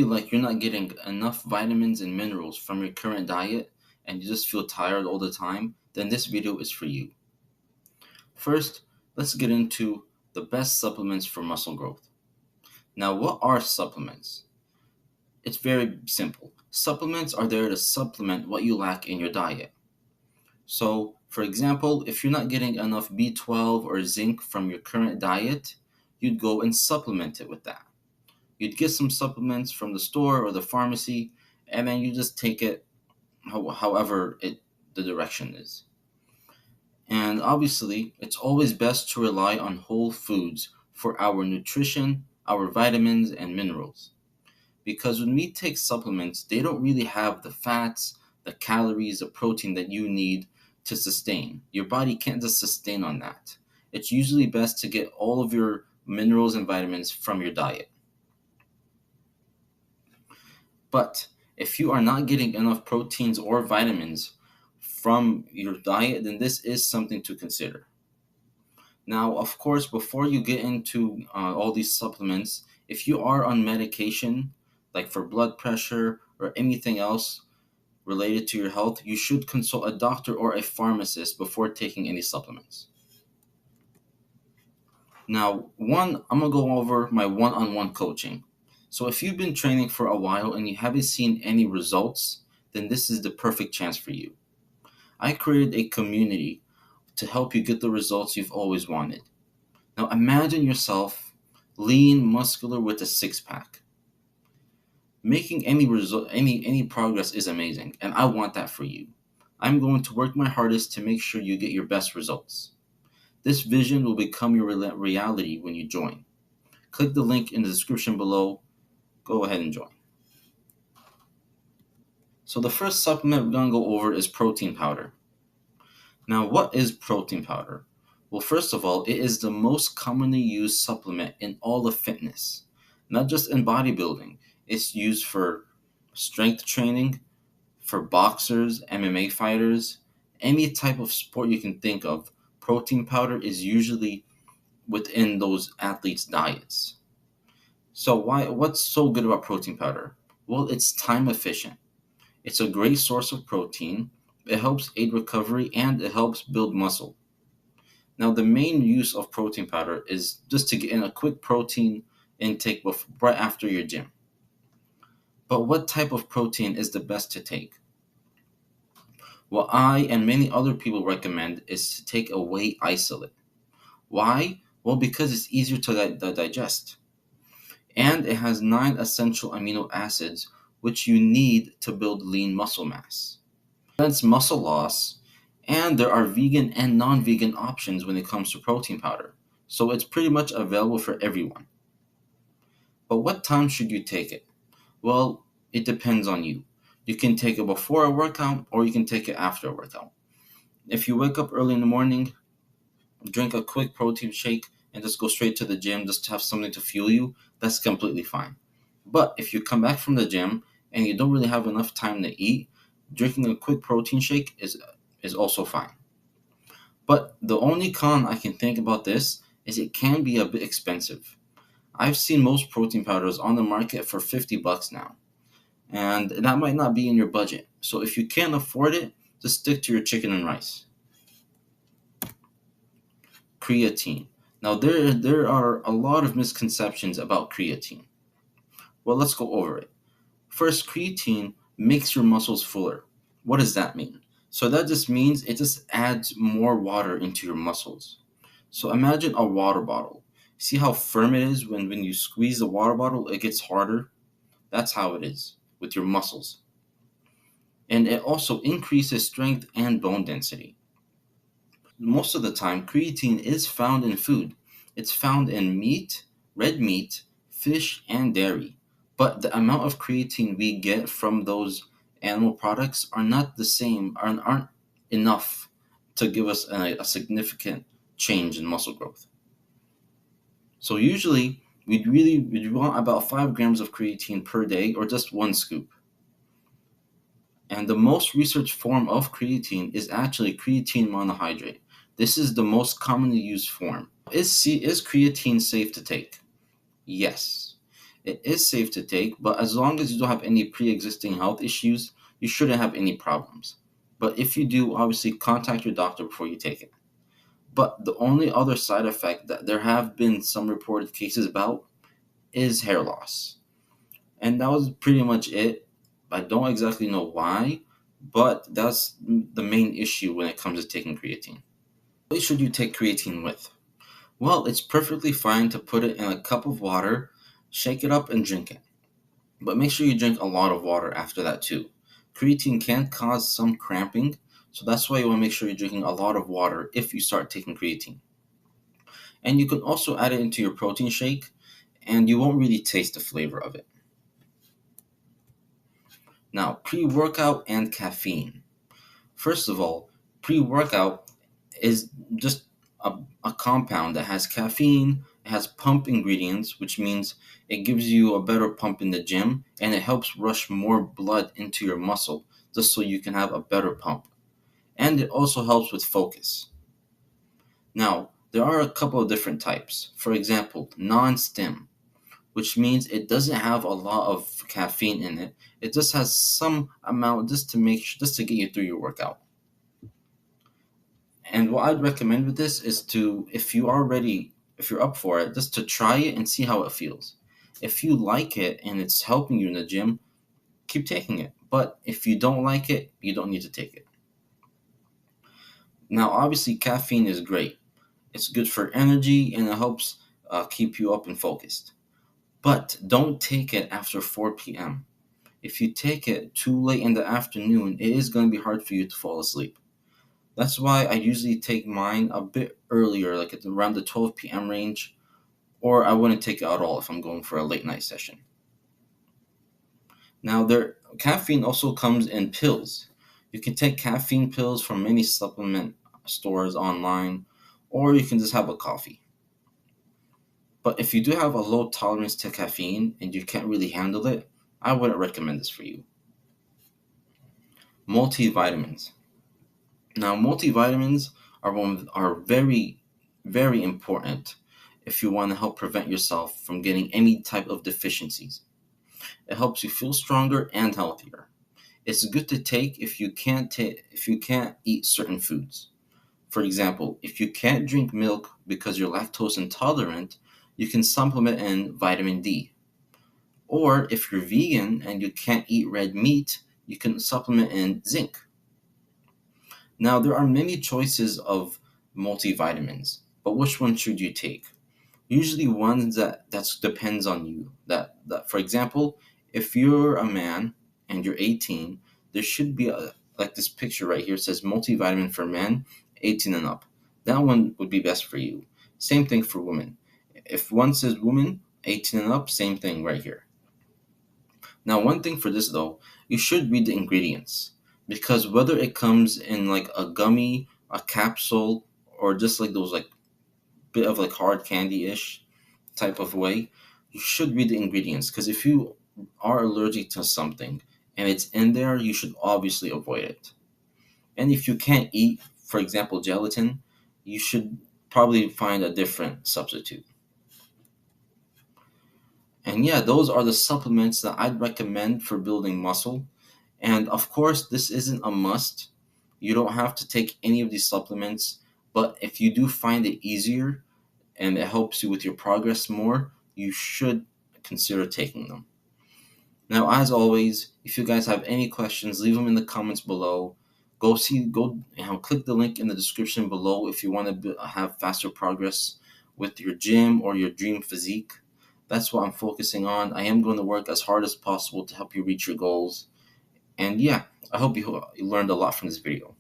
Like you're not getting enough vitamins and minerals from your current diet and you just feel tired all the time, then this video is for you. First, let's get into the best supplements for muscle growth. Now, what are supplements? It's very simple. Supplements are there to supplement what you lack in your diet. So, for example, if you're not getting enough B12 or zinc from your current diet, you'd go and supplement it with that. You'd get some supplements from the store or the pharmacy, and then you just take it however the direction is. And obviously, it's always best to rely on whole foods for our nutrition, our vitamins, and minerals. Because when we take supplements, they don't really have the fats, the calories, the protein that you need to sustain. Your body can't just sustain on that. It's usually best to get all of your minerals and vitamins from your diet. But if you are not getting enough proteins or vitamins from your diet, then this is something to consider. Now, of course, before you get into all these supplements, if you are on medication, like for blood pressure or anything else related to your health, you should consult a doctor or a pharmacist before taking any supplements. Now, I'm gonna go over my one-on-one coaching. So if you've been training for a while and you haven't seen any results, then this is the perfect chance for you. I created a community to help you get the results you've always wanted. Now imagine yourself lean, muscular with a six pack. Making any progress is amazing, and I want that for you. I'm going to work my hardest to make sure you get your best results. This vision will become your reality when you join. Click the link in the description below. Go ahead and join. So the first supplement we're going to go over is protein powder. Now, what is protein powder? Well, first of all, it is the most commonly used supplement in all of fitness, not just in bodybuilding. It's used for strength training, for boxers, MMA fighters, any type of sport you can think of. Protein powder is usually within those athletes' diets. So what's so good about protein powder? Well, it's time efficient. It's a great source of protein. It helps aid recovery and it helps build muscle. Now, the main use of protein powder is just to get in a quick protein intake right after your gym. But what type of protein is the best to take? What I and many other people recommend is to take a whey isolate. Why? Well, because it's easier to digest. And it has 9 essential amino acids, which you need to build lean muscle mass. Prevents muscle loss, and there are vegan and non-vegan options when it comes to protein powder. So it's pretty much available for everyone. But what time should you take it? Well, it depends on you. You can take it before a workout or you can take it after a workout. If you wake up early in the morning, drink a quick protein shake, and just go straight to the gym just to have something to fuel you, that's completely fine. But if you come back from the gym and you don't really have enough time to eat, drinking a quick protein shake is also fine. But the only con I can think about this is it can be a bit expensive. I've seen most protein powders on the market for $50 now, and that might not be in your budget. So if you can't afford it, just stick to your chicken and rice. Creatine. Now there are a lot of misconceptions about creatine. Well, let's go over it. First, creatine makes your muscles fuller. What does that mean? So that just means it just adds more water into your muscles. So imagine a water bottle. See how firm it is when you squeeze the water bottle, it gets harder? That's how it is with your muscles. And it also increases strength and bone density. Most of the time, creatine is found in food. It's found in meat, red meat, fish, and dairy. But the amount of creatine we get from those animal products are not the same, aren't enough to give us a significant change in muscle growth. So usually, we'd want about 5 grams of creatine per day or just one scoop. And the most researched form of creatine is actually creatine monohydrate. This is the most commonly used form. Is creatine safe to take? Yes. It is safe to take, but as long as you don't have any pre-existing health issues, you shouldn't have any problems. But if you do, obviously contact your doctor before you take it. But the only other side effect that there have been some reported cases about is hair loss. And that was pretty much it. I don't exactly know why, but that's the main issue when it comes to taking creatine. What should you take creatine with? Well, it's perfectly fine to put it in a cup of water, shake it up, and drink it. But make sure you drink a lot of water after that too. Creatine can cause some cramping, so that's why you want to make sure you're drinking a lot of water if you start taking creatine. And you can also add it into your protein shake, and you won't really taste the flavor of it. Now, pre workout and caffeine. First of all, pre workout is just a compound that has caffeine, it has pump ingredients, which means it gives you a better pump in the gym and it helps rush more blood into your muscle just so you can have a better pump. And it also helps with focus. Now, there are a couple of different types. For example, non stim, which means it doesn't have a lot of caffeine in it. It just has some amount just to get you through your workout. And what I'd recommend with this is to, if you're up for it, just to try it and see how it feels. If you like it and it's helping you in the gym, keep taking it. But if you don't like it, you don't need to take it. Now, obviously, caffeine is great. It's good for energy and it helps keep you up and focused. But don't take it after 4 p.m. If you take it too late in the afternoon, it is going to be hard for you to fall asleep. That's why I usually take mine a bit earlier, like at around the 12 p.m. range, or I wouldn't take it at all if I'm going for a late night session. Now, there caffeine also comes in pills. You can take caffeine pills from many supplement stores online, or you can just have a coffee. But if you do have a low tolerance to caffeine and you can't really handle it, I wouldn't recommend this for you. Multivitamins. Now, multivitamins are very, very important if you want to help prevent yourself from getting any type of deficiencies. It helps you feel stronger and healthier. It's good to take if you can't eat certain foods. For example, if you can't drink milk because you're lactose intolerant, you can supplement in vitamin D. Or if you're vegan and you can't eat red meat, you can supplement in zinc. Now, there are many choices of multivitamins, but which one should you take? Usually ones that depends on you. For example, if you're a man and you're 18, there should be like this picture right here says multivitamin for men 18 and up. That one would be best for you. Same thing for women. If one says woman 18 and up, same thing right here. Now, one thing for this though, you should read the ingredients because whether it comes in like a gummy, a capsule, or just like those like bit of like hard candy ish type of way, you should read the ingredients because if you are allergic to something and it's in there, you should obviously avoid it. And if you can't eat, for example, gelatin, you should probably find a different substitute. And yeah, those are the supplements that I'd recommend for building muscle. And of course, this isn't a must. You don't have to take any of these supplements, but if you do find it easier and it helps you with your progress more, you should consider taking them. Now, as always, if you guys have any questions, leave them in the comments below. Click the link in the description below if you want to have faster progress with your gym or your dream physique. That's what I'm focusing on. I am going to work as hard as possible to help you reach your goals. And yeah, I hope you learned a lot from this video.